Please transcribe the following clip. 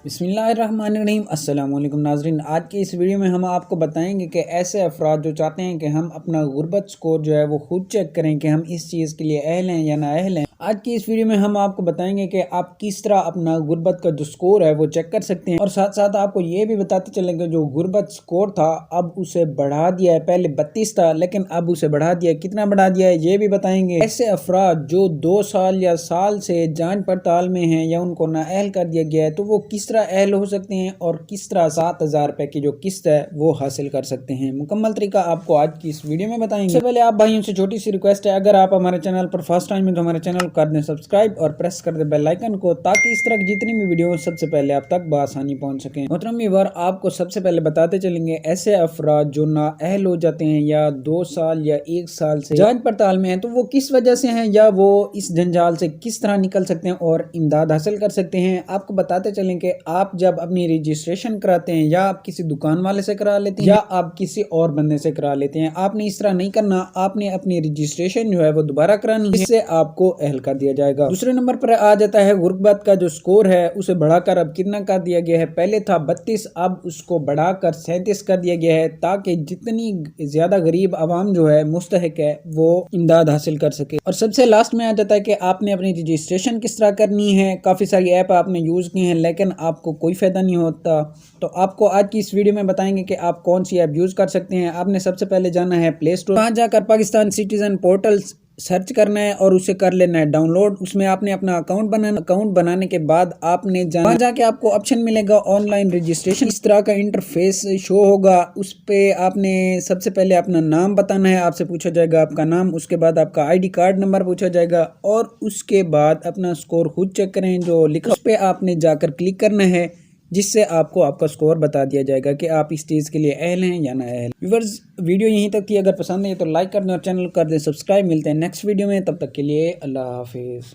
بسم اللہ الرحمن الرحیم۔ السلام علیکم ناظرین، آج کی اس ویڈیو میں ہم آپ کو بتائیں گے کہ ایسے افراد جو چاہتے ہیں کہ ہم اپنا غربت سکور جو ہے وہ خود چیک کریں کہ ہم اس چیز کے لیے اہل ہیں یا نااہل ہیں۔ آج کی اس ویڈیو میں ہم آپ کو بتائیں گے کہ آپ کس طرح اپنا غربت کا جو سکور ہے وہ چیک کر سکتے ہیں، اور ساتھ ساتھ آپ کو یہ بھی بتاتے چلیں گے جو غربت سکور تھا اب اسے بڑھا دیا ہے، پہلے 32 تھا لیکن اب اسے بڑھا دیا ہے، کتنا بڑھا دیا ہے یہ بھی بتائیں گے۔ ایسے افراد جو 2 سال یا سال سے جانچ پڑتال میں ہیں یا ان کو نااہل کر دیا گیا ہے تو وہ کس طرح اہل ہو سکتے ہیں اور کس طرح 7,000 روپے کی جو قسط ہے وہ حاصل کر سکتے ہیں، مکمل طریقہ آپ کو آج کی اس ویڈیو میں بتائیں گے۔ اس سے پہلے آپ بھائیوں سے چھوٹی سی ریکویسٹ ہے، اگر آپ ہمارے چینل پر فرسٹ ٹائم ہیں تو ہمارے چینل کو کر دیں سبسکرائب اور پریس کر دیں بیل آئیکن کو، تاکہ اس طرح کی جتنی بھی ویڈیو سب سے پہلے آپ تک بآسانی پہنچ سکیں۔ محترم ویور، آپ کو سب سے پہلے بتاتے چلیں گے ایسے افراد جو نااہل ہو جاتے ہیں یا 2 سال یا 1 سال سے جانچ پڑتال میں ہیں تو وہ کس وجہ سے ہیں یا وہ اس جنجال سے کس طرح نکل سکتے ہیں اور امداد حاصل کر سکتے ہیں۔ آپ کو بتاتے چلیں کہ آپ جب اپنی رجسٹریشن کراتے ہیں یا آپ کسی دکان والے سے کرا لیتے ہیں یا آپ کسی اور بندے سے کرا لیتے ہیں، آپ نے اس طرح نہیں کرنا، آپ نے اپنی رجسٹریشن جو ہے وہ دوبارہ کرانی ہے، اس سے آپ کو اہل کر دیا جائے گا۔ دوسرے نمبر پر آ جاتا ہے غربت کا جو سکور ہے، اسے بڑھا کر اب کتنا کر دیا گیا ہے، پہلے تھا 32، اب اس کو بڑھا کر 37 کر دیا گیا ہے، تاکہ جتنی زیادہ غریب عوام جو ہے مستحق ہے وہ امداد حاصل کر سکے۔ اور سب سے لاسٹ میں آ جاتا ہے کہ آپ نے اپنی رجسٹریشن کس طرح کرنی ہے۔ کافی ساری ایپ آپ نے یوز کی ہیں لیکن آپ کو کوئی فائدہ نہیں ہوتا، تو آپ کو آج کی اس ویڈیو میں بتائیں گے کہ آپ کون سی ایپ یوز کر سکتے ہیں۔ آپ نے سب سے پہلے جانا ہے پلے اسٹور، وہاں جا کر پاکستان سٹیزن پورٹل سرچ کرنا ہے اور اسے کر لینا ہے ڈاؤن لوڈ۔ اس میں آپ نے اپنا اکاؤنٹ بنانے کے بعد آپ نے وہاں جا کے آپ کو آپشن ملے گا آن لائن رجسٹریشن، اس طرح کا انٹرفیس شو ہوگا۔ اس پہ آپ نے سب سے پہلے اپنا نام بتانا ہے، آپ سے پوچھا جائے گا آپ کا نام، اس کے بعد آپ کا ID کارڈ نمبر پوچھا جائے گا، اور اس کے بعد اپنا سکور خود چیک کریں جو لکھا، اس پہ آپ نے جا کر کلک کرنا ہے، جس سے آپ کو آپ کا سکور بتا دیا جائے گا کہ آپ اس چیز کے لیے اہل ہیں یا نااہل۔ ویورز، ویڈیو یہیں تک تھی، اگر پسند ہے تو لائک کر دیں اور چینل کو کر دیں سبسکرائب۔ ملتے ہیں نیکسٹ ویڈیو میں، تب تک کے لیے اللہ حافظ۔